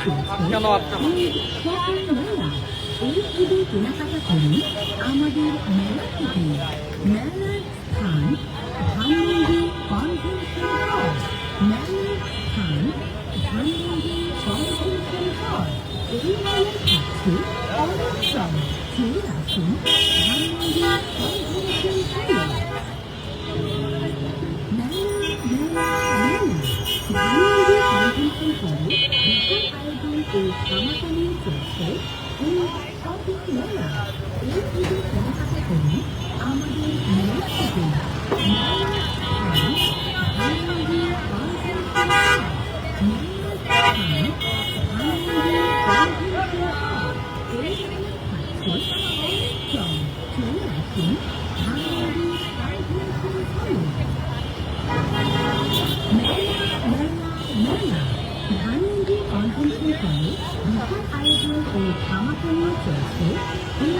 এই ঈদে কেনাকাটা করুন আমাদের মেলা থেকে। মেলার স্থান ধানমন্ডি কনভেনশন হল। মেলার স্থান ধানমন্ডি কনভেনশন হল। এই মেলার কাছে অনেক কম। চলে আসুন ধানমন্ডি কনভেনশন হলে। ধানমন্ডি কনভেনশন হলে বিশাল আয়োজন ও সামাকালীন চলছে এই শপিং মেলা। এই ঈদে কেনাকাটা করুন আমাদের মেলা থেকে। মেলার স্থান ধানমন্ডি কনভেনশন হল। মেলার স্থান ধানমন্ডি কনভেনশন হল। এই মেলার কাছে অনেক কম। চলে আসুন ধানমন্ডি কনভেনশন হলে। ধানমন্ডি কনভেনশন হলে বিশাল আয়োজন ও ধামাকা নিয়ে চলছে এই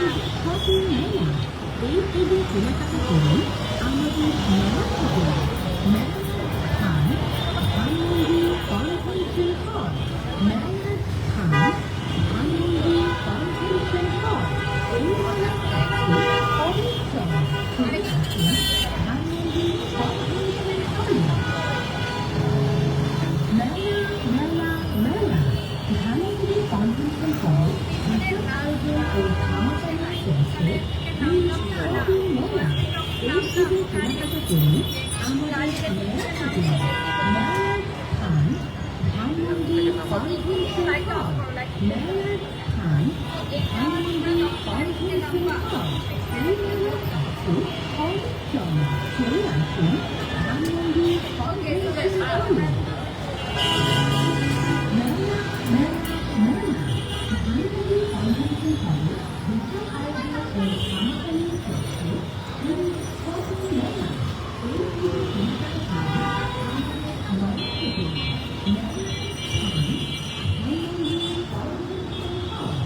শপিং মেলা। এই ঈদে কেনাকাটা করুন আমাদের মেলা থেকে। মেলার স্থান ধানমন্ডি কনভেনশন হল। মেলার স্থান ধানমন্ডি কনভেনশন হল। এই মেলার কাছে অনেক কম। চলে আসুন ধানমন্ডি কনভেনশন হলে। ধানমন্ডি কনভেনশন হল বিশাল আয়োজন ও ধামাকা নিয়ে চলছে এই শপিং মেলা। এই ঈদে কেনাকাটা করুন আমাদের মেলা থেকে। মেলার স্থান ধানমন্ডি কনভেনশন হল। মেলার স্থান ধানমন্ডি কনভেনশন হল। এই মেলার কাছে অনেক কম। চলে আসুন ধানমন্ডি কনভেনশন হলে। ধানমন্ডি কনভেনশন হলে বিশাল আয়োজন ও ধামাকা নিয়ে চলছে এই শপিং মেলা। এই ঈদে কেনাকাটা করুন আমাদের মেলা থেকে। মেলার স্থান ধানমন্ডি কনভেনশন হল।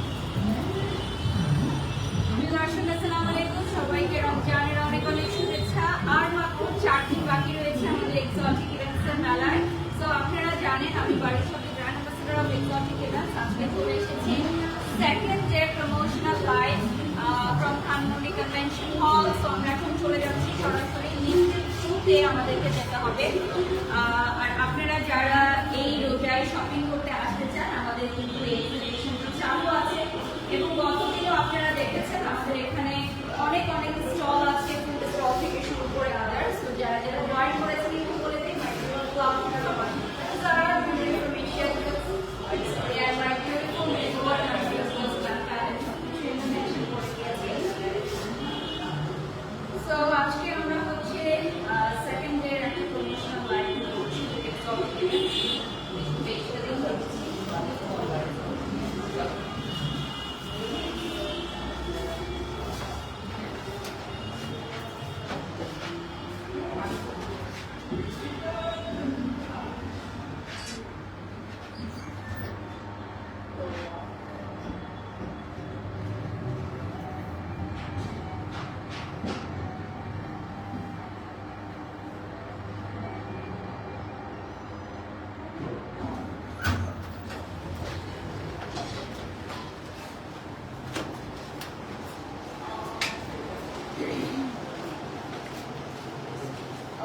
মেলার স্থান দর্শক আসসালামু আলাইকুম, সবাইকে রমজানের অনেক অনেক শুভেচ্ছা। আর মাত্র 4 দিন বাকি রয়েছে আমাদের এক্সোটিক ইভেন্টসের মেলায়। সো আপনারা জানেন আমি বাড়ির সাথে brand ambassador of exotic events. আজকে চলে এসেছি second day promotional live from Dhanmondi convention hall. So আমরা এখন চলে যাচ্ছি সরাসরি লিফটের থ্রুতে আমাদেরকে যেতে হবে। আর আপনারা যারা এই রোজায় শপিং করতে আসতে চান, আমাদের কিন্তু এই এক্সিবিশনটা চালু আছে এবং গতদিনও আপনারা দেখেছেন আমাদের এখানে অনেক অনেক স্টল আছে, ফুড স্টল থেকে শুরু করে আদার্স। তো যারা যারা জয়েন করেছেন একটু বলে দিই মাইক্রোওয়েভ ক্লাব যারা ইনফরমেশন সো আজকে আমরা হচ্ছে সেকেন্ড ডে একটা প্রমোশনাল লাইভ করছি।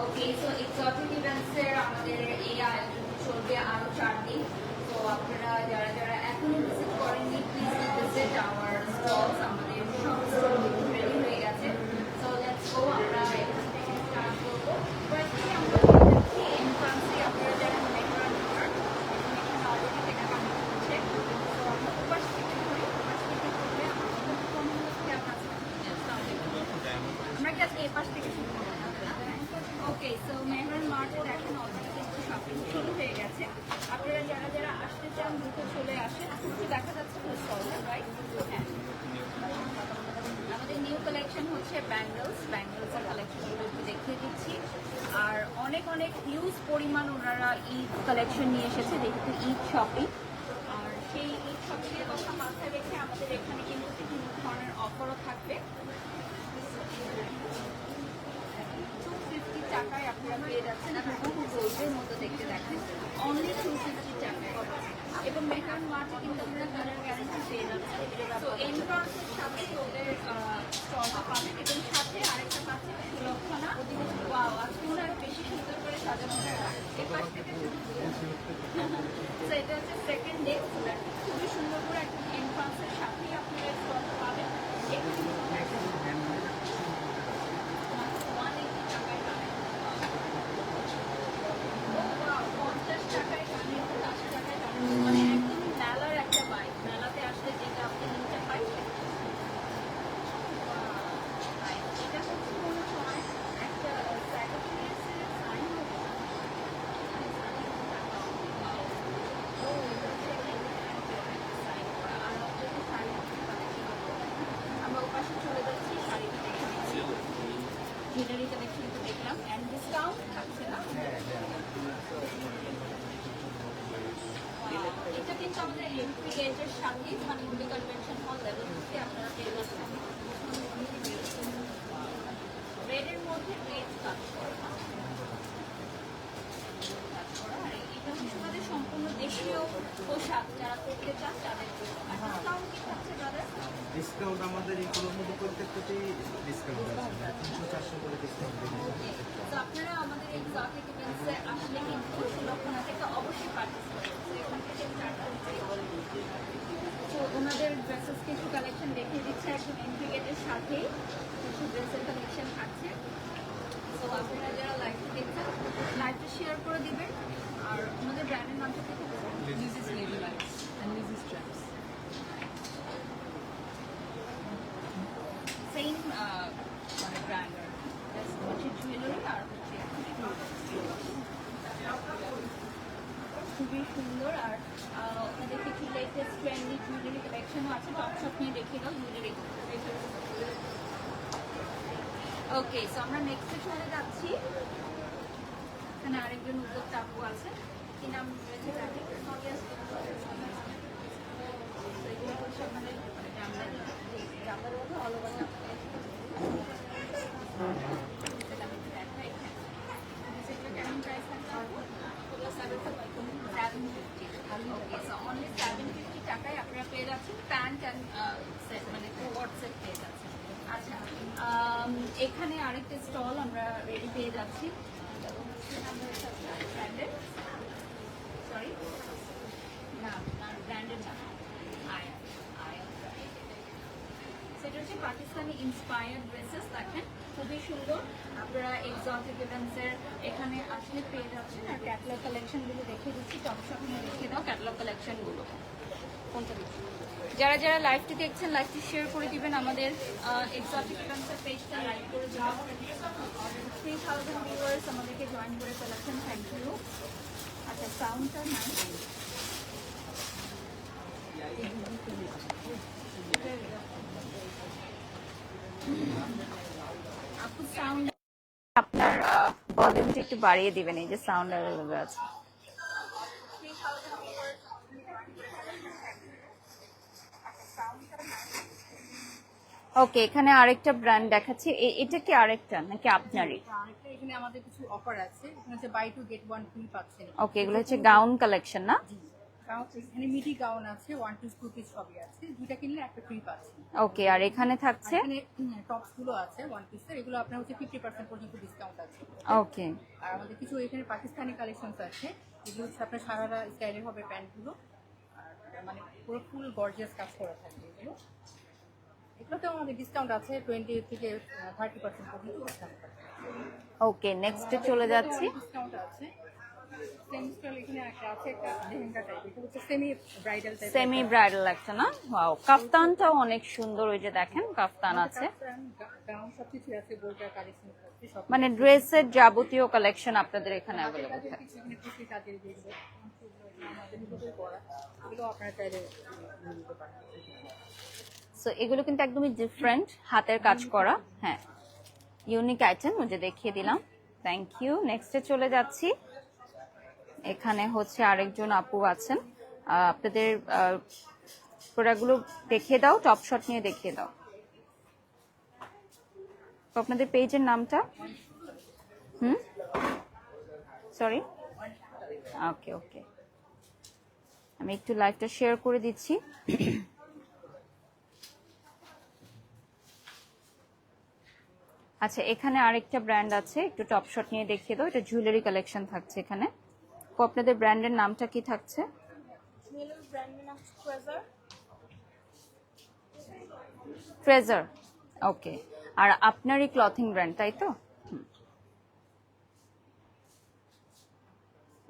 ওকে, সো এক্সোটিক ইভেন্টসের আমাদের এই আয়োজন চলবে আরো 4 দিন। তো আপনারা যারা যারা এখনো ভিজিট করেননি, প্লিজ ভিজিট আওয়ার স্টলস। আমাদের সব স্টল রেডি হয়ে গেছে। সো লেটস গো, আমরা এখান থেকে স্টার্ট করবো। ফার্স্টলি আমরা এন্ট্রান্সে আপনারা যারা মেট্রোর এখানে অলরেডি কেনাকাটা করছে। তো আমরা উপাস থেকে ঘুরি, উপাস থেকে ঘুরলে আমাদের কমগুলোকে আমরা কি আজকে এই পাশ থেকে শুরু করবো? ওকে, সো মেহরান মার্টে দেখেন অলরেডি কিন্তু শপিং শুরু হয়ে গেছে। আপনারা যারা যারা আসতে চান দ্রুত চলে আসেন। একটু দেখা যাচ্ছে স্টলটা, রাইট? হ্যাঁ, আমাদের নিউ কালেকশন হচ্ছে ব্যাঙ্গলসের কালেকশনগুলো একটু দেখিয়ে দিচ্ছি। আর অনেক অনেক হিউজ পরিমাণ ওনারা ঈদ কালেকশন নিয়ে এসেছে, যেহেতু ঈদ শপিং। আর সেই ঈদ শপিংয়ের কথা মাথায় রেখে আমাদের এখানে কিন্তু বিভিন্ন ধরনের অফারও থাকবে। 250 টাকায় আপনারা পেয়ে যাচ্ছেন হুবহু গোল্ডের মতো দেখতে, দেখেন অনলি 250 টাকায়। এবং 7 মার্চে কিন্তু আমরা কালার গ্যারান্টি পেয়ে যাচ্ছি। তো এন্ট্রান্সের সাথে ওদের স্টলটা পাবেন এবং সাথে আরেকটা পাচ্ছে সুলক্ষণা। ওয়াও, আজকে মনে হয় বেশি সুন্দর করে সাজানো হয়। এই পাশ থেকে তো এটা হচ্ছে সেকেন্ড ডে, খুবই সুন্দর করে একদম এন্ট্রান্সের সাথেই আপনারা স্টলটা পাবেন। এখানে 180 টাকায় পাবেন। মানে একদম মেলার একটা বাইক, মেলাতে আসলে যেটা আপনি নিতে পাই এটা হচ্ছে মনে হয় একটা স্যাক্রিফাইসের সাইন হবে। আমরা ওপাশে চলে যাচ্ছি, শাড়িটা দেখে নিচ্ছি, জুয়েলারি কালেকশন তো দেখলাম, অ্যান্ড ডিসকাউন্ট থাকছে না। এটা কিন্তু আমাদের এন্ট্রি গেটের সাথে মানে ইন্ডো কনভেনশন হল লেভেল থেকে আপনারা পেয়ে যাচ্ছেন। রেডের মধ্যে রেড কাজ করা, আর এটা হচ্ছে আমাদের সম্পূর্ণ দেশীয় পোশাক, যারা করতে চান তাদের জন্য। ডিসকাউন্ট কি থাকছে তাদের? ডিসকাউন্ট আমাদের এইগুলোর মধ্যে প্রত্যেকটাতেই ডিসকাউন্ট আছে, 300-400 করে ডিসকাউন্ট দিচ্ছি। তো আপনারা আমাদের এই এক্সোটিক ইভেন্টসে আসলে কিন্তু সুলক্ষণা থেকে অবশ্যই পার্টিসিপেট করছে, এখান থেকে স্টার্ট করছে। তো ওনাদের ড্রেসেস কিছু কালেকশন দেখিয়ে দিচ্ছে একদম এন্ট্রি গেটের সাথেই কিছু ড্রেসের কালেকশন থাকছে। তো আপনারা যারা লাইভটা দেখছেন লাইভটা শেয়ার করে দিবেন, আর আমাদের ব্র্যান্ডের নামটা থেকে বলুন। Lizzie's Lady Lights and Lizzie's Straps. Same মানে ব্র্যান্ড হচ্ছে জুয়েলারি আর হচ্ছে খুবই সুন্দর। আর ওদের কিছু লেটেস্ট ট্রেন্ডি জুয়েলারি কালেকশনও আছে, টপ শপ নিয়ে দেখিয়ে দাও জুয়েলারি। ওকে, সো আমরা নেক্সটে চলে যাচ্ছি। এখানে আরেকজন উদ্যোক্তা আপু আছে, কি নাম রয়েছে তাকে? এগুলো হচ্ছে আমাদের জামদানি, জামদানির মধ্যে অল ওভার কেমন প্রাইস ওকে, সো অনলি 750 টাকায় আপনারা পেয়ে যাচ্ছেন প্যান্ট অ্যান্ড সেট, মানে কোয়ার্ড সেট পেয়ে যাচ্ছেন। আচ্ছা, এখানে আরেকটা স্টল আমরা রেডি পেয়ে যাচ্ছি, ব্র্যান্ডেড, সরি না ব্র্যান্ডেড না, আয়ন, সেটা হচ্ছে পাকিস্তানি ইন্সপায়ার্ড ড্রেসেস। দেখেন খুবই সুন্দর, আপনারা এক্সোটিক ইভেন্টসের এখানে আসলে পেয়ে যাচ্ছেন। আর ক্যাটালগ কালেকশনগুলো দেখিয়ে দিচ্ছি, টপ শপ নিয়ে দেখিয়ে দাও ক্যাটালগ কালেকশনগুলো। কোনটা দিচ্ছি? যারা যারা লাইভটি দেখছেন লাইভটি শেয়ার করে দিবেন, আমাদের এক্সোটিক ইভেন্টসের পেজটা লাইক করে যাও। 3000 ভিউয়ার্স আমাদেরকে জয়েন করে ফেলেছেন, থ্যাংক ইউ। আচ্ছা, সাউন্ডটা নাই, আপু সাউন্ড আপনার ভলিউমটা একটু বাড়িয়ে দিবেন, এই যে সাউন্ড অ্যাভেলেবল আছে। ওকে, এখানে আরেকটা ব্র্যান্ড দেখাচ্ছি, এটা কি আরেকটা নাকি আপনারই? আরেকটা এখানে আমাদের কিছু অফার আছে, এখানে হচ্ছে বাই টু গেট 1 ফ্রি পাচ্ছেন। ওকে, এগুলো হচ্ছে গাউন কালেকশন না? গাউন, এখানে মিডি গাউন আছে, 1 পিস 2 পিস সবই আছে, দুইটা কিনলে একটা ফ্রি পাচ্ছেন। ওকে, আর এখানে থাকছে এখানে টপস গুলো আছে 1 পিসের, এগুলো আপনার হচ্ছে 50% পর্যন্ত ডিসকাউন্ট আছে। ওকে, আর আমাদের কিছু এখানে পাকিস্তানি কালেকশনস আছে, এগুলো হচ্ছে আপনার সারারা স্টাইলের হবে প্যান্টগুলো, আর মানে পুরো ফুল গর্জিয়াস কাজ করা থাকবে এগুলো। এগুলোতেও আমাদের ডিসকাউন্ট আছে, 20 থেকে 30% পর্যন্ত ডিসকাউন্ট আছে। ওকে, নেক্সটে চলে যাচ্ছি। ডিসকাউন্ট আছে। সেম স্টাইল এখানে একটা আছে, একটা লেহেঙ্গা টাইপ, এটা হচ্ছে semi bridal type. Semi bridal একটা না? ওয়াও, কাফতানটাও অনেক সুন্দর, ওই যে দেখেন কাফতান আছে, গাউন সবকিছু আছে, গোল্ডার কালেকশন আছে সব। মানে ড্রেসের যাবতীয় কালেকশন আপনাদের এখানে অ্যাভেলেবল থাকে। এখানে কিছু কাজের যেগুলো আমাদের নিজেদের করা, এগুলো আপনারা চাইলে নিতে পারেন। সো এগুলো কিন্তু একদমই ডিফারেন্ট, হাতের কাজ করা, হ্যাঁ ইউনিক আইটেম, ওই যে দেখিয়ে দিলাম, থ্যাংক ইউ। নেক্সটে চলে যাচ্ছি। এখানে হচ্ছে আরেকজন আপু আছেন, আপনাদের প্রোডাক্টগুলো দেখিয়ে দাও, টপ শট নিয়ে দেখিয়ে দাও। তো আপনাদের পেজের নামটা? সরি, ওকে ওকে, আমি একটু লাইভটা শেয়ার করে দিচ্ছি। আচ্ছা, এখানে আরেকটা ব্র্যান্ড আছে, একটু টপ শট নিয়ে দেখিয়ে দাও। এটা জুয়েলারি কালেকশন থাকছে এখানে। তো আপনাদের ব্র্যান্ডের নামটা কি থাকছে? জুয়েলারি ব্র্যান্ডের নাম ট্রেজার। ওকে, আর আপনারই ক্লথিং ব্র্যান্ড, তাই তো?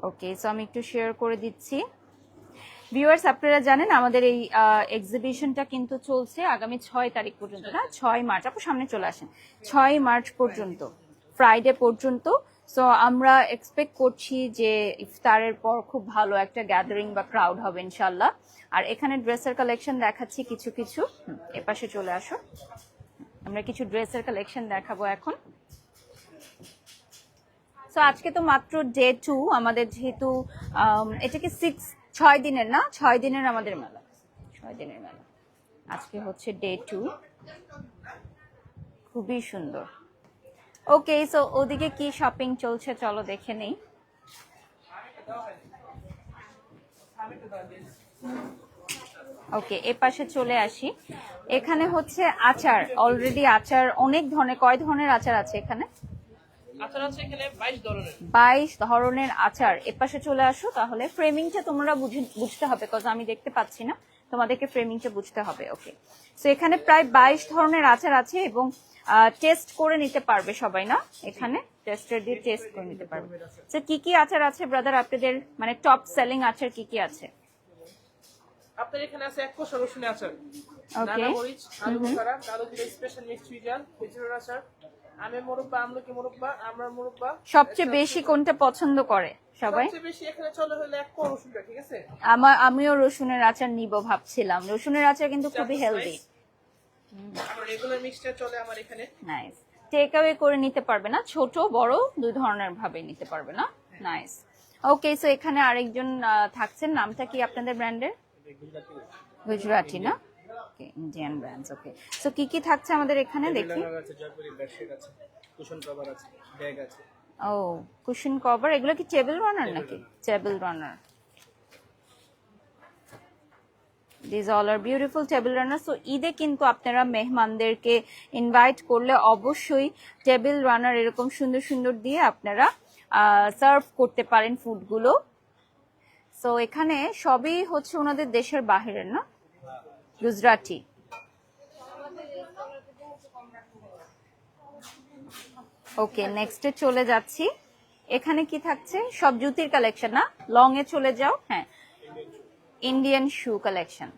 ওকে, সো আমি একটু শেয়ার করে দিচ্ছি। ভিউয়ার্স, আপনারা জানেন আমাদের এই এক্সিবিশনটা কিন্তু চলছে আগামী 6 তারিখ পর্যন্ত, না 6 মার্চ। আপু সামনে চলে আসেন। 6 মার্চ পর্যন্ত, ফ্রাইডে পর্যন্ত। সো আমরা এক্সপেক্ট করছি যে ইফতারের পর খুব ভালো একটা গ্যাদারিং বা ক্রাউড হবে ইনশাল্লাহ। আর এখানে ড্রেসের কালেকশন দেখাচ্ছি কিছু কিছু। এপাশে চলে আসো, আমরা কিছু ড্রেসের কালেকশন দেখাবো এখন। সো আজকে তো মাত্র ডে 2 আমাদের, যেহেতু এটা কি 6 দিনের, না 6 দিনের আমাদের মেলা, 6 দিনের মেলা। আজকে হচ্ছে ডে 2, খুবই সুন্দর। ওকে, সো ওদিকে কি শপিং চলছে চলো দেখে নেই। ওকে, এ পাশে চলে আসি। এখানে হচ্ছে আচার, অলরেডি আচার অনেক ধরনের। কয় ধরনের আচার আছে এখানে? আচার আছে এখানে 22 ধরনের। 22 ধরনের আচার। এ পাশে চলে আসো। তাহলে ফ্রেমিংটা তোমরা বুঝতে হবে, কজ আমি দেখতে পাচ্ছি না, তোমাদেরকে ফ্রেমিংটা বুঝতে হবে। ওকে, সো এখানে প্রায় 22 ধরনের আচার আছে এবং টেস্ট করে নিতে পারবে সবাই, না? এখানে টেস্টার দিয়ে টেস্ট করে নিতে পারবে। সো কি কি আচার আছে ব্রাদার আপনাদের, মানে টপ সেলিং আচার কি কি আছে? আপনার এখানে আছে 1 কোষ রসুন আচার, ওকে, নানা মরিচ, আলু বোখারা, কালো জিরা স্পেশাল মিক্স সুইজাল, খেজুরের আচার, আমের মোরব্বা, আমলকি মোরব্বা, আমড়ার মোরব্বা। সবচেয়ে বেশি কোনটা পছন্দ করে সবাই? সবচেয়ে বেশি এখানে চলে হলো 1 কোষ রসুনটা, ঠিক আছে? আমিও রসুনের আচার নিব ভাবছিলাম। রসুনের আচার কিন্তু খুবই হেলদি। আর রেগুলার মিক্সটা চলে আমার এখানে। নাইস, টেক অ্যাওয়ে করে নিতে পারবে, না? ছোট বড় দুই ধরনের ভাবে নিতে পারবে, না? নাইস। ওকে, সো এখানে আরেকজন থাকছেন, নামটা কি আপনাদের ব্র্যান্ডের? গুজরাটি, না? ওকে, ইন্ডিয়ান ব্র্যান্ডস। ওকে, সো কি কি থাকছে আমাদের এখানে দেখি। আছে, জয়পুরি বেডশিট আছে, কুশন কভার আছে, ব্যাগ আছে। ও, কুশন কভার। এগুলো কি টেবিল রানার নাকি? Table runner. These all are beautiful table runners. So ঈদে কিন্তু আপনারা মেহমানদেরকে ইনভাইট করলে অবশ্যই টেবিল রানার এরকম সুন্দর সুন্দর দিয়ে আপনারা সার্ভ করতে পারেন ফুডগুলো। সো এখানে সবই হচ্ছে ওনাদের দেশের বাহিরের, না? গুজরাটি। ওকে, নেক্সটে চলে যাচ্ছি। এখানে কি থাকছে? সব জুতির কালেকশন, না? লং এ চলে যাও। হ্যাঁ, ইন্ডিয়ান শু কালেকশন।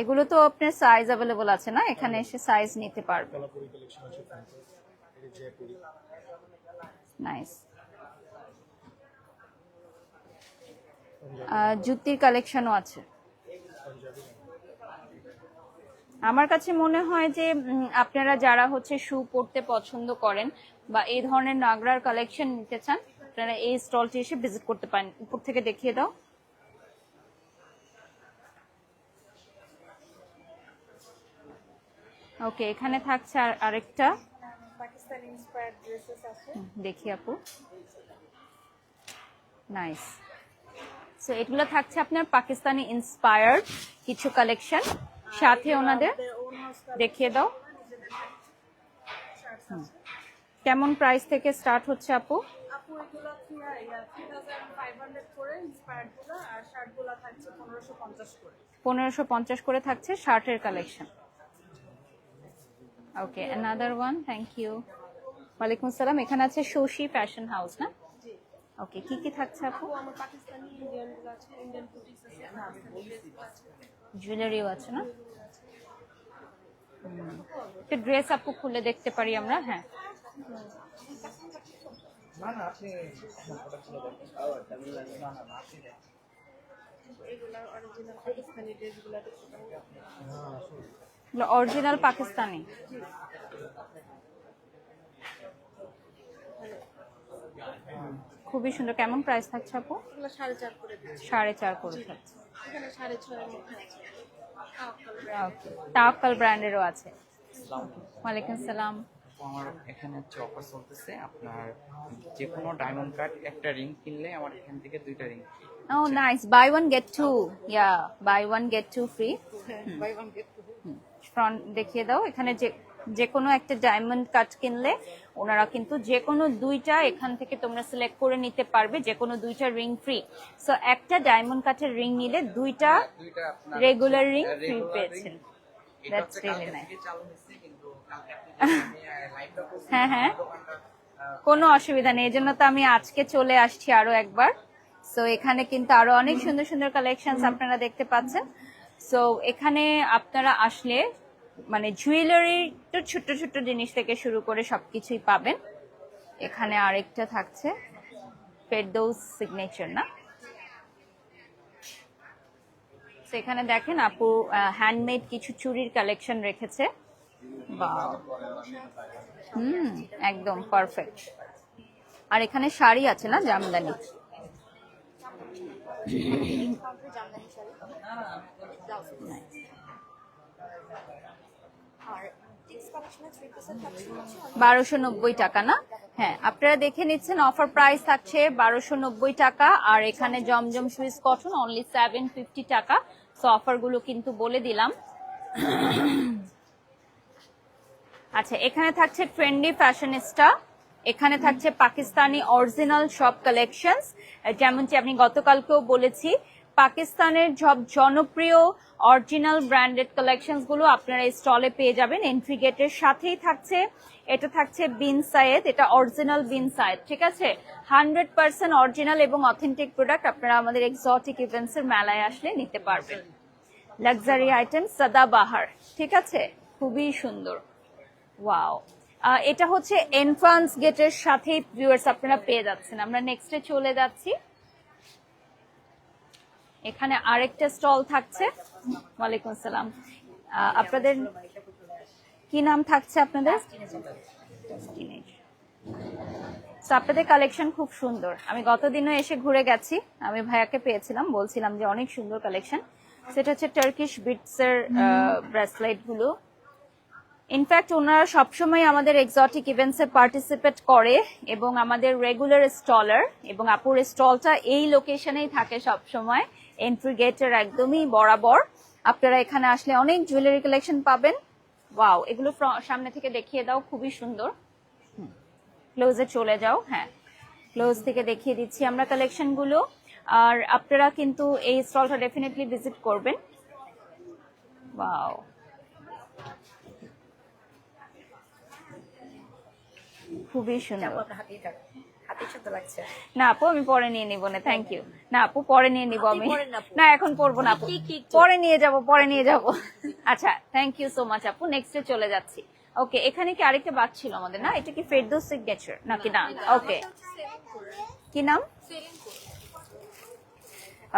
এগুলো তো আপনার সাইজ অ্যাভেলেবল আছে, না? এখানে এসে সাইজ নিতে পারবে। নাইস। জুতির কালেকশনও আছে। আমার কাছে মনে হয় যে আপনারা যারা হচ্ছে শু পরতে পছন্দ করেন বা এই ধরনের নাগরার কালেকশন নিতে চান, আপনারা এই স্টলটি এসে ভিজিট করতে পারেন। উপর থেকে দেখিয়ে দাও। ওকে, এখানে থাকছে আরেকটা পাকিস্তানি ইন্সপায়ার্ড ড্রেসেস আছে। দেখি আপু। নাইস। সো এগুলো থাকছে আপনার পাকিস্তানি ইন্সপায়ার্ড কিছু কালেকশন, সাথে ওনাদের দেখিয়ে দাও। কেমন প্রাইস থেকে স্টার্ট হচ্ছে আপু? আপু এগুলো 3500 করে ইন্সপায়ার্ড গুলো, আর শার্ট গুলো থাকছে 1550 করে। 1550 করে থাকছে শার্টের collection. Okay, another one. Thank you. ওয়ালাইকুম আসসালাম। এখানে আছে শশী ফ্যাশন হাউস, না? ওকে, কি কি থাকছে আপু? আমার পাকিস্তানি ইন্ডিয়ান গুলো আছে, ইন্ডিয়ান বুটিক্স আছে, জুয়েলারিও আছে, না? একটা ড্রেস আপু খুলে দেখতে পারি আমরা? হ্যাঁ, না না, আপনি প্রোডাক্টগুলো দেখেন। না না না, আপনি দেখেন। এগুলা অরিজিনাল পাকিস্তানি ড্রেসগুলো অরিজিনাল পাকিস্তানি। খুবই সুন্দর। কেমন প্রাইস থাকছে আপু? এগুলো 4.5 করে দিচ্ছি। 4.5 করে থাকছে। এখানে 6.5 এর মধ্যে আছে। তাওয়াক্কাল ব্র্যান্ডেরও আছে। ওয়ালাইকুম সালাম। আপু আমার এখানে হচ্ছে অফার চলতেছে, আপনার যে কোনো ডায়মন্ড কাট একটা রিং কিনলে আমার এখান থেকে 2টা ring Oh, nice. Buy one get two. Yeah, buy one get two free. Buy one get two. Front দেখিয়ে দাও। এখানে যে কোনো একটা ডায়মন্ড কাট কিনলে ওনারা কিন্তু যে কোনো 2টা এখান থেকে তোমরা সিলেক্ট করে নিতে পারবে, যে কোনো 2টা রিং ফ্রি। সো একটা ডায়মন্ড কাটের রিং নিলে 2টা আপনার রেগুলার রিং ফ্রি regular পেয়েছেন। এটা দ্যাটস হচ্ছে রিয়েলি কালকে নাইস। থেকে চালু হয়েছে, কিন্তু কালকে আপনি আমি লাইভটা করছি হ্যাঁ, হ্যাঁ। দোকানটা কোনো অসুবিধা নেই, এজন্য তো আমি আজকে চলে আসছি আরো একবার। সো এখানে কিন্তু আরো অনেক সুন্দর সুন্দর কালেকশনস আপনারা দেখতে পাচ্ছেন। সো এখানে আপনারা আসলে মানে জুয়েলারি তো ছোট ছোট জিনিস থেকে শুরু করে সবকিছুই পাবেন। এখানে আরেকটা থাকছে ফেরদৌস সিগনেচার, না? তো এখানে দেখেন আপু হ্যান্ডমেড কিছু চুড়ির কালেকশন রেখেছে। বাহ, একদম পারফেক্ট। আর এখানে শাড়ি আছে না, জামদানি। জামদানি শাড়ি, ব্লাউজ আর টিক্স কালেকশনে 3% থাকছে 1290 টাকা, না? হ্যাঁ, আপনারা দেখে নিচ্ছেন অফার প্রাইস থাকছে 1290 টাকা। আর এখানে জমজম সুইস কটন অনলি 750 টাকা। সো অফার গুলো কিন্তু বলে দিলাম। আচ্ছা, এখানে থাকছে ট্রেন্ডি ফ্যাশনিস্টা, এখানে থাকছে পাকিস্তানি অরিজিনাল সব কালেকশনস। যেমনটি আপনি গতকালকেও বলেছি, পাকিস্তানের সব জনপ্রিয় অরিজিনাল ব্র্যান্ডেড কালেকশনস গুলো আপনারা এই স্টলে পেয়ে যাবেন। এন্ট্রি গেটের সাথেই থাকছে, এটা থাকছে বিন সায়েদ, এটা অরিজিনাল বিন সায়েদ, ঠিক আছে? 100% অরিজিনাল এবং অথেন্টিক প্রোডাক্ট আপনারা আমাদের এক্সোটিক ইভেন্টস এর মেলায় আসলে নিতে পারবেন। লাক্সারি আইটেম সাদাবাহার, ঠিক আছে? খুবই সুন্দর। ওয়াও, এটা হচ্ছে এন্ট্রান্স গেটের সাথেই ভিউয়ার্স আপনারা পেয়ে যাচ্ছেন। আমরা নেক্সটে চলে যাচ্ছি। এখানে আরেকটা স্টল থাকছে। ওয়ালাইকুম আসসালাম। আপনাদের কি নাম থাকছে আপনাদের? So, আপনাদের কালেকশন খুব সুন্দর। আমি গতদিনও এসে ঘুরে গেছি, আমি ভাইয়াকে পেয়েছিলাম, বলছিলাম যে অনেক সুন্দর কালেকশন। সেটা হচ্ছে টার্কিশ বিটস এর ব্রেসলেট গুলো। ইনফ্যাক্ট ওনারা সবসময় আমাদের এক্সোটিক ইভেন্টস এ পার্টিসিপেট করে এবং আমাদের রেগুলার স্টলার, এবং আপুর স্টলটা এই লোকেশনেই থাকে সবসময়, এন্ট্রি গেটের একদমই বরাবর। আপনারা এখানে আসলে অনেক জুয়েলারি কালেকশন পাবেন। ওয়াও, এগুলো সামনে থেকে দেখিয়ে দাও, খুবই সুন্দর। ক্লোজে চলে যাও। হ্যাঁ, ক্লোজ থেকে দেখিয়ে দিচ্ছি আমরা কালেকশন গুলো। আর আপনারা কিন্তু এই স্টলটা ডেফিনেটলি ভিজিট করবেন। ওয়াও, খুবই সুন্দর। আপনার হাতেই থাক, হাতেই সুন্দর লাগছে। না আপু, আমি পরে নিয়ে নিব না, থ্যাংক ইউ। না আপু, পরে নিয়ে নিব আমি। পরেন না আপু। না, এখন পরবো না আপু, পরে নিয়ে যাব, পরে নিয়ে যাব। আচ্ছা, থ্যাংক ইউ সো মাচ আপু। নেক্সটে চলে যাচ্ছি। ওকে, এখানে কি আরেকটা বাদ ছিল আমাদের, না? এটা কি ফেরদৌস সিগনেচার নাকি? না, ওকে। কি নাম?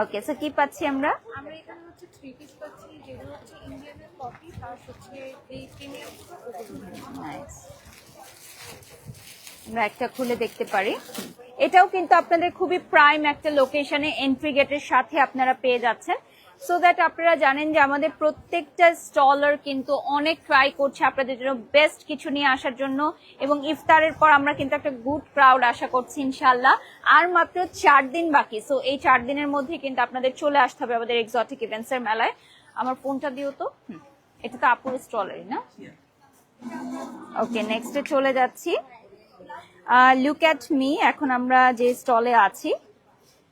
ওকে, সো কি পাচ্ছি আমরা? আমরা এখানে হচ্ছে 3 পিস পাচ্ছি, যেগুলো হচ্ছে ইন্ডিয়ানের কপি, তার হচ্ছে এই প্রিমিয়াম নাইস। আমরা একটা খুলে দেখতে পারি। এটাও কিন্তু আপনাদের খুবই প্রাইম একটা লোকেশনে এন্ট্রি গেটের সাথে আপনারা পেয়ে যাচ্ছেন। সো দ্যাট আপনারা জানেন যে আমাদের প্রত্যেকটা স্টলার কিন্তু অনেক ট্রাই করছে আপনাদের জন্য বেস্ট কিছু নিয়ে আসার জন্য, এবং ইফতারের পর আমরা কিন্তু একটা গুড ক্রাউড আশা করছি ইনশাল্লাহ। আর মাত্র 4 দিন বাকি। সো এই 4 দিনের মধ্যে কিন্তু আপনাদের চলে আসতে হবে আমাদের এক্সোটিক ইভেন্টস এর মেলায়। আমার ফোনটা দিও তো। এটা তো আপুর স্টলারই, না? ওকে, নেক্সটে চলে যাচ্ছি। Look at me. এখন আমরা যে স্টলে আছি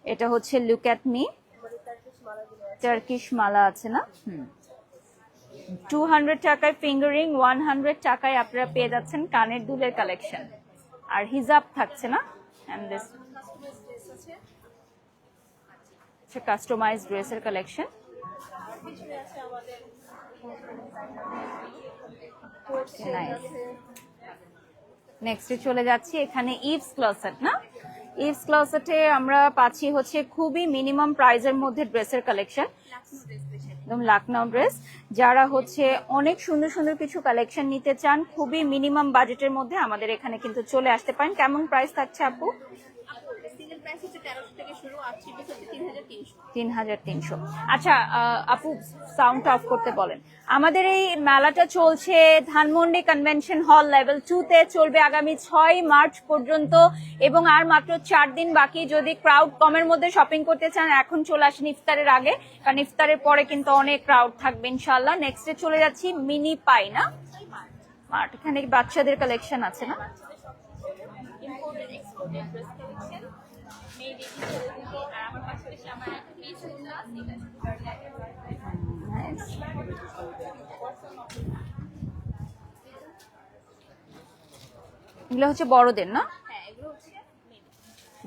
এটা হচ্ছে লুক অ্যাট মি। টার্কিশ মালা আছে, না? 200 টাকায় ফিঙ্গারিং, 100 টাকায় আপনারা পেয়ে যাচ্ছেন কানের দুলের কালেকশন। আর হিজাব থাকছে, না? এন্ড দিস কাস্টমাইজ ড্রেসের কালেকশন। নেক্সটে চলে যাচ্ছি। এখানে ইভস ক্লসেট, না? ইভস ক্লসেটে আমরা পাচ্ছি হচ্ছে খুবই মিনিমাম প্রাইসের মধ্যে ড্রেসের কালেকশন, একদম লাকনাউ ড্রেস। যারা হচ্ছে অনেক সুন্দর সুন্দর কিছু কালেকশন নিতে চান খুবই মিনিমাম বাজেটের মধ্যে, আমাদের এখানে কিন্তু চলে আসতে পারেন। কেমন প্রাইস থাকছে আপু? সিঙ্গেল প্রাইস হচ্ছে 1300 থেকে শুরু, আর 3 পিস হচ্ছে 3300। 3300। আচ্ছা আপু সাউন্ড অফ করতে বলেন। আমাদের এই মেলাটা চলছে ধানমন্ডি কনভেনশন হল লেভেল 2 তে, চলবে আগামী 6 মার্চ পর্যন্ত এবং আর মাত্র 4 দিন বাকি। যদি ক্রাউড কমের মধ্যে শপিং করতে চান এখন চলে আসেন ইফতারের আগে, কারণ ইফতারের পরে কিন্তু অনেক ক্রাউড থাকবে ইনশাআল্লাহ। নেক্সটে চলে যাচ্ছি মিনি পাই না মার্ট, এখানে বাচ্চাদের কালেকশন আছে না? Imported exported dress collection made in Italy. আর আমার পাশাপাশি আমার একটা পেজ হচ্ছে Nice. এগুলো হচ্ছে বড়দের না? হ্যাঁ, এগুলো হচ্ছে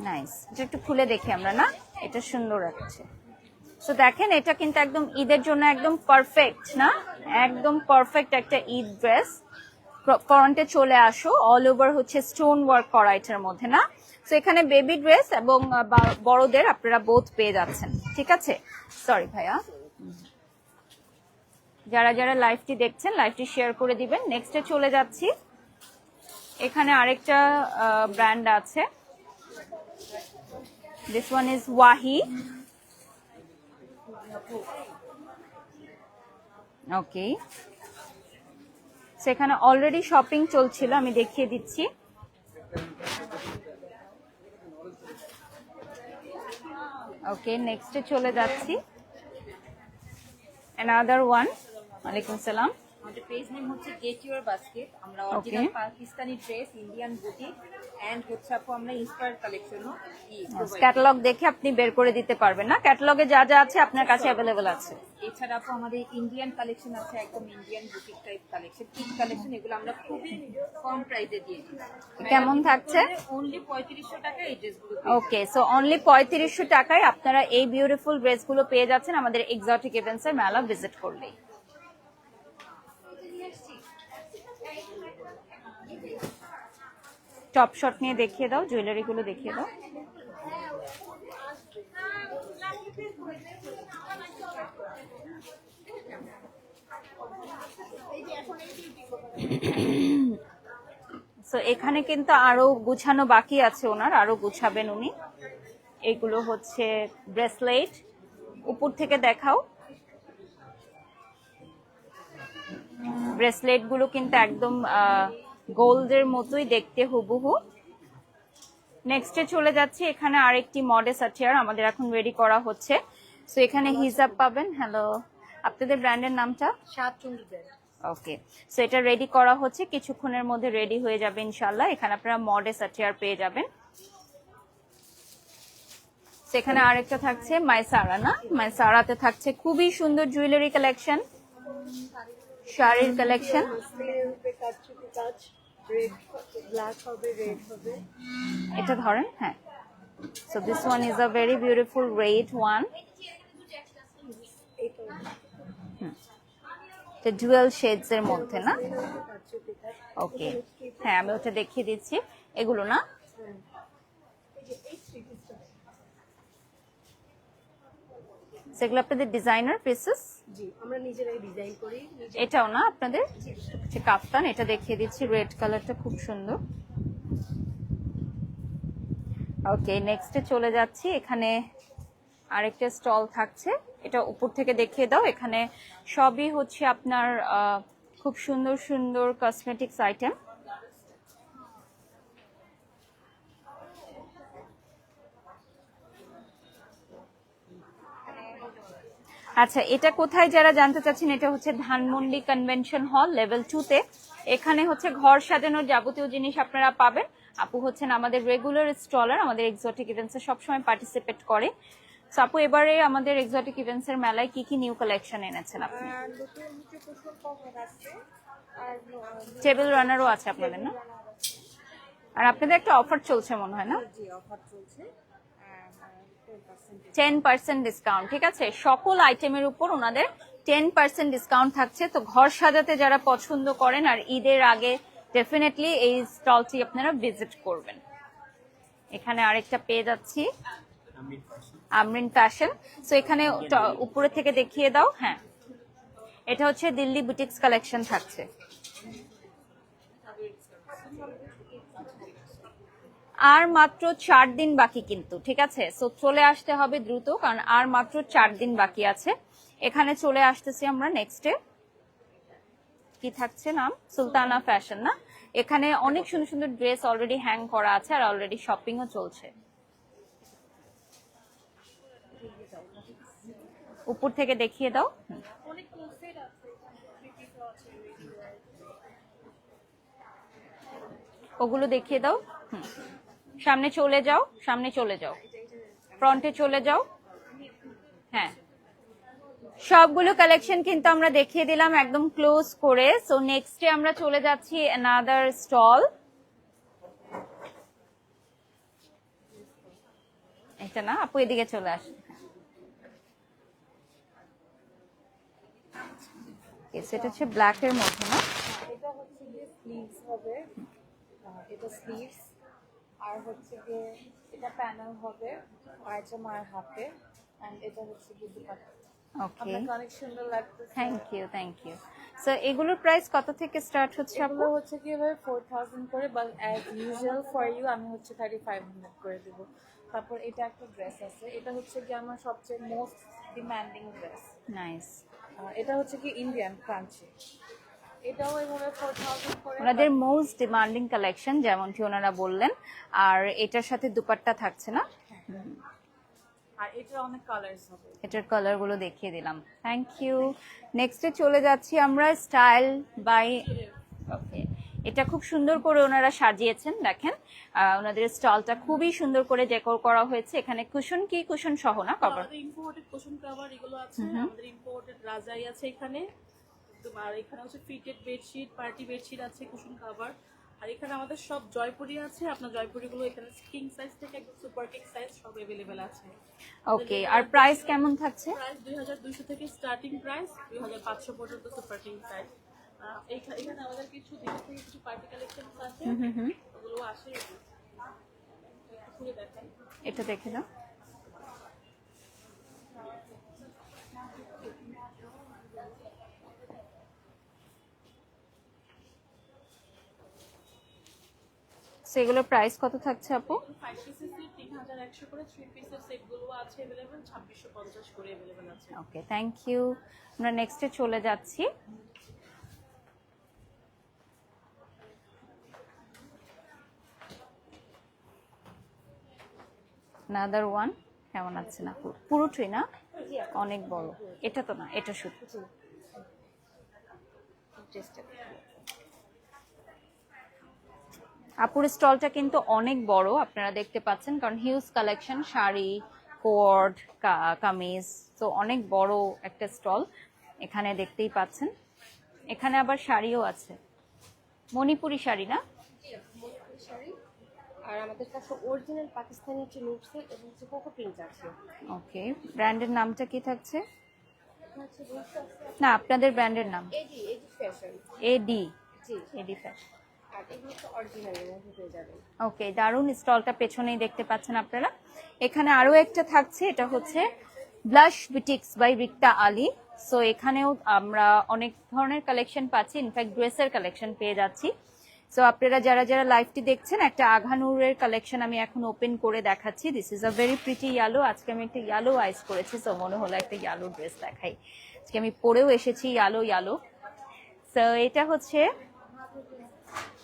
নাইস, এটা একটু খুলে দেখি আমরা না, এটা সুন্দর লাগছে। সো দেখেন এটা কিন্তু একদম ঈদের জন্য একদম পারফেক্ট না, একদম পারফেক্ট একটা ঈদ ড্রেস। ফ্রন্টে চলে আসো, অল ওভার হচ্ছে স্টোন ওয়ার্ক করা এটার মধ্যে না। সো এখানে বেবি ড্রেস এবং বড়দের আপনারা বোথ পেয়ে যাচ্ছেন, ঠিক আছে? সরি ভাইয়া, যারা যারা লাইভটি দেখছেন লাইভটি শেয়ার করে দিবেন। নেক্সটে চলে যাচ্ছি, এখানে আরেকটা ব্র্যান্ড আছে, দিস ওয়ান ইজ ওয়াহি। ওকে, সেখানে অলরেডি শপিং চলছিল, আমি দেখিয়ে দিচ্ছি। ওকে, নেক্সটে চলে যাচ্ছি, another one। ওয়ালাইকুম সালাম। আমাদের পেজ নেম হচ্ছে গেট ইউর বাস্কেট। আমরা original Pakistani dress, Indian boutique and হচ্ছে আপু আমরা ইন্সপায়ার্ড কালেকশনও ক্যাটালগ দেখে আপনি বের করে দিতে পারবেন না, ক্যাটালগে যা যা আছে আপনার কাছে অ্যাভেলেবল আছে। এছাড়া আপু আমাদের ইন্ডিয়ান কালেকশন আছে, একদম Indian boutique type collection, kid collection. এগুলো আমরা খুবই কম প্রাইসে দিয়ে দিই। কেমন থাকছে? অনলি 3500 টাকা এই ড্রেসগুলো। ওকে, সো অনলি 3500 টাকায় আপনারা এই বিউটিফুল ড্রেসগুলো পেয়ে যাচ্ছেন আমাদের এক্সোটিক ইভেন্টসের মেলা ভিজিট করলেই। টপ শট নিয়ে দেখিয়ে দাও, জুয়েলারি গুলো দেখিয়ে দাও। সো এখানে কিন্তু আরো গুছানো বাকি আছে ওনার, আরো গুছাবেন উনি। এগুলো হচ্ছে ব্রেসলেট, উপর থেকে দেখাও। ব্রেসলেট গুলো কিন্তু একদম গোল্ডের মতোই দেখতে হুবহু। নেক্সটে চলে যাচ্ছি, এখানে আরেকটি মডেস আটিয়ার আমাদের এখন রেডি করা হচ্ছে। সো এখানে হিজাব পাবেন। হ্যালো, আপনাদের ব্র্যান্ডের নামটা? সাতচন্ডী ব্র্যান্ড। ওকে, সো এটা রেডি করা হচ্ছে, কিছুক্ষণের মধ্যে রেডি হয়ে যাবে ইনশাল্লাহ। এখানে আপনারা মডেস আটিয়ার পেয়ে যাবেন। সেখানে আরেকটা থাকছে মাইসারা না, মাইসারাতে থাকছে খুবই সুন্দর জুয়েলারি কালেকশন, শাড়ির কালেকশন। এটা ধরেন, হ্যাঁ। So this one is a very beautiful red one, dual shades এর মধ্যে না। ওকে, হ্যাঁ আমি ওটা দেখিয়ে দিচ্ছি। এগুলো না, সেগুলো আপনাদের ডিজাইনার পিসেস? জি, আমরা নিজেরাই ডিজাইন করি। এটাও না আপনাদের হচ্ছে কাফতান, এটা দেখিয়ে দিচ্ছি, রেড কালারটা খুব সুন্দর। ওকে, নেক্সটে চলে যাচ্ছি, এখানে আরেকটা স্টল থাকছে, এটা উপর থেকে দেখিয়ে দাও। এখানে সবই হচ্ছে আপনার খুব সুন্দর সুন্দর কসমেটিক্স আইটেম। আচ্ছা, এটা কোথায় যারা জানতে চাচ্ছেন, এটা হচ্ছে ধানমন্ডি কনভেনশন হল লেভেল 2 তে। এখানে হচ্ছে ঘর সাজানোর যাবতীয় জিনিস আপনারা পাবেন। আপু হচ্ছেন আমাদের রেগুলার স্টলার, আমাদের এক্সোটিক ইভেন্টসে সবসময় পার্টিসিপেট করে। সো আপু, এবারে আমাদের এক্সোটিক ইভেন্টস এর মেলায় কি কি নিউ কালেকশন এনেছেন আপনি? টেবিল রানারও আছে আপনাদের না? আর আপনাদের একটা অফার চলছে মনে হয় না? 10% ডিসকাউন্ট, ঠিক আছে? সকল আইটেমের উপর ওনাদের 10% ডিসকাউন্ট থাকছে। তো ঘর সাজাতে যারা পছন্দ করেন আর ঈদের আগে ডেফিনেটলি এই স্টলটি আপনারা ভিজিট করবেন। এখানে আরেকটা পেয়ে যাচ্ছি, আমরিন ফ্যাশন। সো এখানে উপরে থেকে দেখিয়ে দাও। হ্যাঁ, এটা হচ্ছে দিল্লি বুটিক্স কালেকশন থাকছে। আর মাত্র 4 দিন বাকি কিন্তু, ঠিক আছে? সো চলে আসতে হবে দ্রুত, কারণ আর মাত্র 4 দিন বাকি আছে। এখানে চলে আসতেছি আমরা নেক্সটে। কি থাকছে নাম? সুলতানা ফ্যাশন না? এখানে অনেক সুন্দর সুন্দর ড্রেস অলরেডি হ্যাং করা আছে আর অলরেডি শপিংও চলছে। উপর থেকে দেখিয়ে দাও। ওগুলো দেখিয়ে দাও। সামনে চলে যাও, সামনে চলে যাও, ফ্রন্টে চলে যাও। হ্যাঁ, সবগুলো কালেকশন কিন্তু আমরা দেখিয়ে দিলাম একদম ক্লোজ করে। সো নেক্সটে আমরা চলে যাচ্ছি অ্যানাদার স্টল। এটা না আপু, এদিকে চলে আসে। সেটা হচ্ছে ব্ল্যাক এর মধ্যে না? এটা হচ্ছে গিয়ে স্লিভস হবে, এটা স্লিভস, আর হচ্ছে গিয়ে এটা প্যানেল হবে পায়জামার হাতে, এন্ড এটা হচ্ছে গিয়ে দুপাট্টা। ওকে, আপনাকে অনেক সুন্দর লাগতেছে। Thank you, thank you. So এগুলোর প্রাইস কত থেকে স্টার্ট হচ্ছে আপু? এগুলো হচ্ছে কি ভাবে 4000 করে, but as usual for you আমি হচ্ছে 3500 করে দেব। তারপর এটা একটা ড্রেস আছে, এটা হচ্ছে কি আমার সবচেয়ে মোস্ট ডিমান্ডিং ড্রেস। নাইস। এটা হচ্ছে কি ইন্ডিয়ান ক্রাঞ্চি, এটাও এইভাবে 4000 করে। ওনাদের মোস্ট ডিমান্ডিং কালেকশন যেমনটি ওনারা বললেন, আর এটার সাথে দুপাট্টা থাকছে না? আর এটা অনেক কালারস হবে। এটার কালার গুলো দেখিয়ে দিলাম, থ্যাংক ইউ। নেক্সটে চলে যাচ্ছি আমরা স্টাইল বাই। ওকে, এটা খুব সুন্দর করে ওনারা সাজিয়েছেন, দেখেন ওনাদের স্টলটা খুবই সুন্দর করে ডেকোর করা হয়েছে। এখানে কুশন, কি কুশন সহ না কভার? আমাদের ইম্পোর্টেড কুশন কভার এগুলো আছে, আমাদের ইম্পোর্টেড রাজাই আছে এখানে। আর এখানে হচ্ছে ফিটেড বেডশিট, পার্টি বেডশিট আছে, কুশন কভার। আর এখানে আমাদের সব জয়পুরি আছে, আপনার জয়পুরি গুলো এখানে কিং সাইজ থেকে একদম সুপার কিং সাইজ সব अवेलेबल আছে। ওকে, আর প্রাইস কেমন থাকছে? প্রাইস 2200 থেকে স্টার্টিং প্রাইস, 2500 পর্যন্ত সুপার কিং সাইজ। এখানে আমাদের কিছু দিকে থেকে কিছু পার্টি কালেকশন আছে, ওগুলো আসে। একটু খুলে দেখাই, এটা দেখে নাও। সেগুলোর প্রাইস কত থাকছে আপু? 5 পিসের সেট 3100 করে, 3 পিসের সেট গুলো আছে अवेलेबल 2650 করে अवेलेबल আছে। ওকে, থ্যাংক ইউ। আমরা নেক্সটে চলে যাচ্ছি। নাদার ওয়ান, কেমন আছে না? পুরোটাই না? অনেক বড়। এটা তো না, এটা শুধু। আপুর স্টলটা কিন্তু অনেক বড়, আপনারা দেখতে পাচ্ছেন, কারণ huge collection, sari, coat, kameez, তো অনেক বড় একটা স্টল এখানে দেখতেই পাচ্ছেন। এখানে আবার শাড়িও আছে, মণিপুরি শাড়ি না? শাড়ি, আর আমাদের কাছে অরিজিনাল পাকিস্তানি হচ্ছে লুট সেট এবং হচ্ছে কোকো প্রিন্ট আছে। ওকে, ব্র্যান্ডের নামটা কি থাকছে? না, আপনাদের ব্র্যান্ডের নাম? এডি ফ্যাশন। এডি? জি, এডি ফ্যাশন। আর এগুলো তো অরিজিনাল এর মধ্যে পেয়ে যাবেন। ওকে, দারুন। স্টলটা পেছনেই দেখতে পাচ্ছেন আপনারা। এখানে আরো একটা থাকছে, এটা হচ্ছে blush boutiques by Rikta Ali. So এখানেও আমরা অনেক ধরনের কালেকশন পাচ্ছি, ইনফ্যাক্ট ড্রেসের কালেকশন পেয়ে যাচ্ছি। সো আপনারা যারা যারা লাইভটি দেখছেন, একটা আঘানুরের কালেকশন আমি এখন ওপেন করে দেখাচ্ছি। This is a very pretty yellow. আজকে আমি একটা ইয়েলো আইস করেছি, সো মনে হলো একটা ইয়েলো ড্রেস দেখাই। আজকে আমি পরেও এসেছি ইয়েলো ইয়েলো। সো এটা হচ্ছে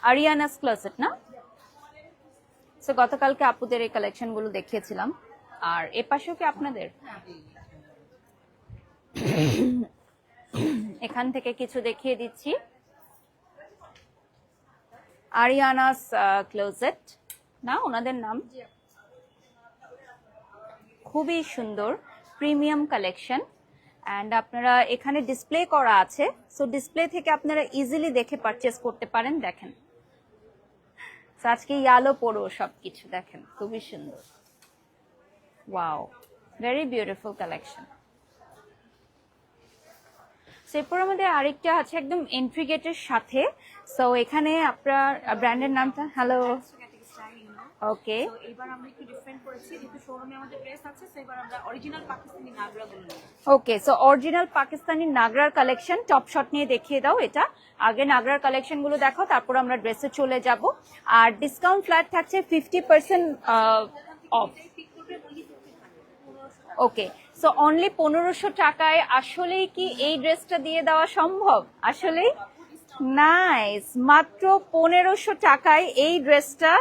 আরিয়ানাস ক্লোজেট না? সো গতকালকে আপুদের এই কালেকশন গুলো দেখিয়েছিলাম। আর এ পাশেও কি আপনাদের? এখান থেকে কিছু দেখিয়ে দিচ্ছি। আরিয়ানাস ক্লোজেট না ওনাদের নাম? খুবই সুন্দর প্রিমিয়াম কালেকশন, অ্যান্ড আপনারা এখানে ডিসপ্লে করা আছে, সো ডিসপ্লে থেকে আপনারা ইজিলি দেখে পারচেস করতে পারেন। দেখেন আজকে ইয়ালো পরো সবকিছু, দেখেন খুবই সুন্দর। Wow, very beautiful collection. এরপর আমাদের আরেকটা আছে একদম এন্ট্রি গেটের সাথে। সো এখানে আপনার ব্র্যান্ডের নামটা? হ্যালো, ওকে তো এবার আমরা একটু ডিফারেন্ট করেছি, যেহেতু শোরুমে আমাদের ড্রেস আছে, তো এবার আমরা অরিজিনাল পাকিস্তানি নাগরাগুলো নিই। ওকে, সো অরিজিনাল পাকিস্তানি নাগরার কালেকশন, টপ শট নিয়ে দেখিয়ে দাও এটা। আগে নাগরার কালেকশন গুলো দেখো, তারপর আমরা ড্রেসে চলে যাব। আর ডিসকাউন্ট ফ্ল্যাট থাকছে 50% অফ। ওকে, সো অনলি 1500 টাকায় আসলেই কি এই ড্রেসটা দিয়ে দেওয়া সম্ভব? আসলেই নাইস, মাত্র 1500 টাকায় এই ড্রেসটা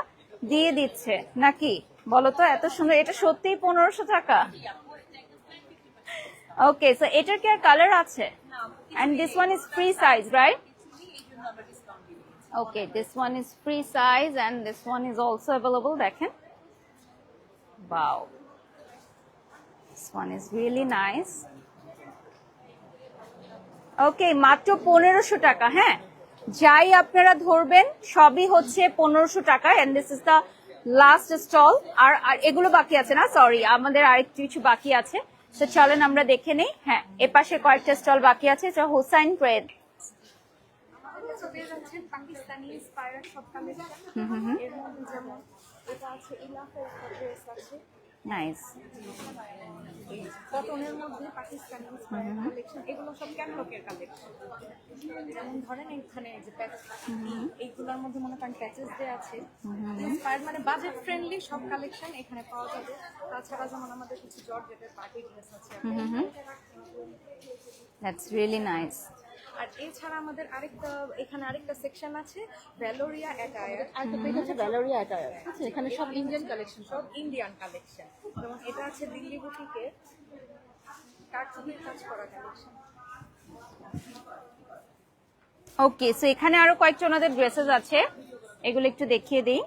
দিয়ে দিচ্ছে নাকি? বলো তো, এত সুন্দর, এটা সত্যিই 1500 টাকা? ওকে, সো এটার কি আর কালার আছে? And this one is free size, right? Okay, this one is free size and this one is also available. দেখেন, wow, this one is really nice. Okay, মাত্র 1500 টাকা। হ্যাঁ, যাই আপনারা ধরবেন সবই হচ্ছে 1500 টাকা। And this is the last stall. আর এগুলো বাকি আছে না, সরি, আমাদের আরেকটু কিছু বাকি আছে। তো চলেন আমরা দেখে নেই। হ্যাঁ, এপাশে কয়েকটা স্টল বাকি আছে। হোসাইন ট্রেড, পাকিস্তানি ইন্সপায়ার্ড সব কালেকশন, এর মধ্যে যেমন এটা আছে ইলাফের ড্রেস আছে, নাইস। কটনের মধ্যে পাকিস্তানি ইন্সপায়ার্ড কালেকশন, এগুলো সব ক্যাটলগের কালেকশন। যেমন ধরেন এখানে যে প্যাচ, এইগুলোর মধ্যে মনে করেন প্যাচেস দেওয়া আছে, ইন্সপায়ার্ড মানে বাজেট ফ্রেন্ডলি সব কালেকশন এখানে পাওয়া যাবে। তাছাড়া যেমন আমাদের কিছু জর্জেটের পার্টি ড্রেস আছে, দ্যাটস রিয়েলি নাইস। আর এছাড়া আমাদের এখানে আরেকটা সেকশন আছে ভ্যালোরিয়া অ্যাটায়ার। আরেকটা পেজ আছে ভ্যালোরিয়া অ্যাটায়ার, আচ্ছা, এখানে সব ইন্ডিয়ান কালেকশন, সব ইন্ডিয়ান কালেকশন। যেমন এটা আছে দিল্লি বুটিকের কারচুপির কাজ করা কালেকশন। ওকে, সো এখানে আরো কয়েকটা ওনাদের ড্রেসেস আছে, এগুলো একটু দেখিয়ে দিই।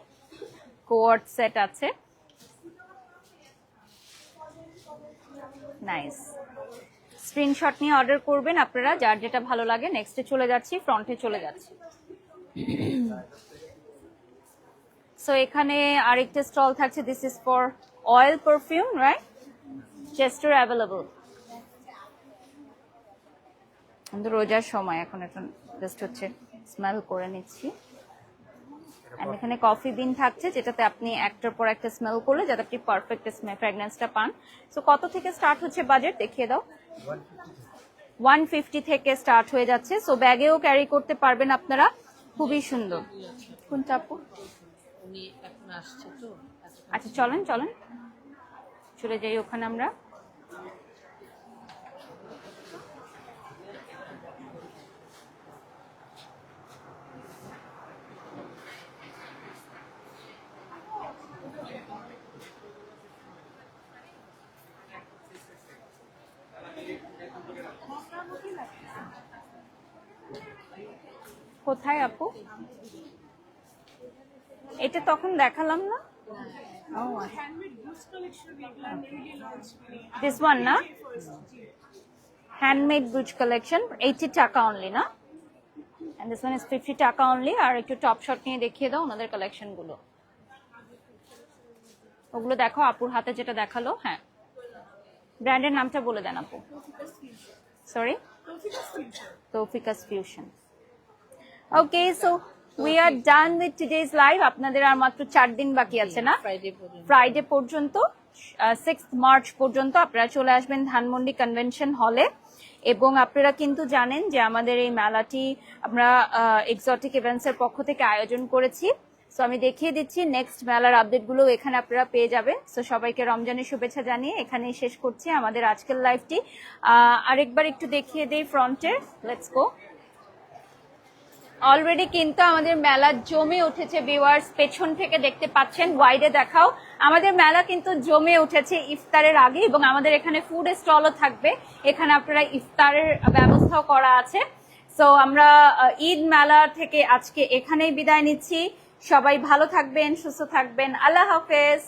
কোয়ার্ড সেট আছে, নাইস। স্ক্রিনশট নিয়ে অর্ডার করবেন আপনারা, যার যেটা ভালো লাগে। নেক্সটে চলে যাচ্ছি, ফ্রন্টে চলে যাচ্ছি। সো এখানে আরেকটা স্টল থাকছে, this is for oil perfume, right? Chester available. কিন্তু রোজার সময় এখন জাস্ট হচ্ছে স্মেল করে নিচ্ছি। আর এখানে কফি বিন থাকছে, যেটাতে আপনি একটার পর একটা স্মেল করলে যাতে আপনি পারফেক্ট ফ্র্যাগনেন্সটা পান। সো কত থেকে স্টার্ট হচ্ছে বাজেট দেখিয়ে দাও। 150 থেকে স্টার্ট হয়ে যাচ্ছে। সো ব্যাগেও ক্যারি করতে পারবেন আপনারা, খুবই সুন্দর। কোনটা আপু? আচ্ছা, চলেন চলেন চলে যাই ওখানে আমরা। কোথায় আপু? এটা তখন দেখালাম না। দিস ওয়ান না, হ্যান্ডমেড ব্রুচ কালেকশন, 80 টাকা অনলি না? এন্ড দিস ওয়ান ইজ 50 টাকা অনলি। আর একটু টপ শট নিয়ে দেখিয়ে দাও ওনাদের কালেকশন গুলো। ওগুলো দেখো, আপুর হাতে যেটা দেখালো। হ্যাঁ, ব্র্যান্ডের নামটা বলে দেন আপু। Sorry, Taufika's fusion. Okay, so we are done with today's live. আপনাদের আর মাত্র 4 দিন বাকি আছে না? ফ্রাইডে পর্যন্ত, 6 মার্চ পর্যন্ত আপনারা চলে আসবেন ধানমন্ডি কনভেনশন হলে। এবং আপনারা কিন্তু জানেন যে আমাদের এই মেলাটি আমরা এক্সোটিক ইভেন্টস এর পক্ষ থেকে আয়োজন করেছি। সো আমি দেখিয়ে দিচ্ছি নেক্সট মেলার আপডেটগুলো এখানে আপনারা পেয়ে যাবেন। সো সবাইকে রমজানের শুভেচ্ছা জানিয়ে এখানেই শেষ করছি আমাদের আজকের লাইভটি। আরেকবার একটু দেখিয়ে দেই ফ্রন্টে, লেটস গো। অলরেডি কিন্তু আমাদের মেলা জমে উঠেছে ভিউয়ার্স, পেছন থেকে দেখতে পাচ্ছেন, ওয়াইডে দেখাও। আমাদের মেলা কিন্তু জমে উঠেছে ইফতারের আগে, এবং আমাদের এখানে ফুড স্টলও থাকবে। এখানে আপনারা ইফতারের ব্যবস্থাও করা আছে। সো আমরা ঈদ মেলা থেকে আজকে এখানেই বিদায় নিচ্ছি। সবাই ভালো থাকবেন, সুস্থ থাকবেন। আল্লাহ হাফেজ।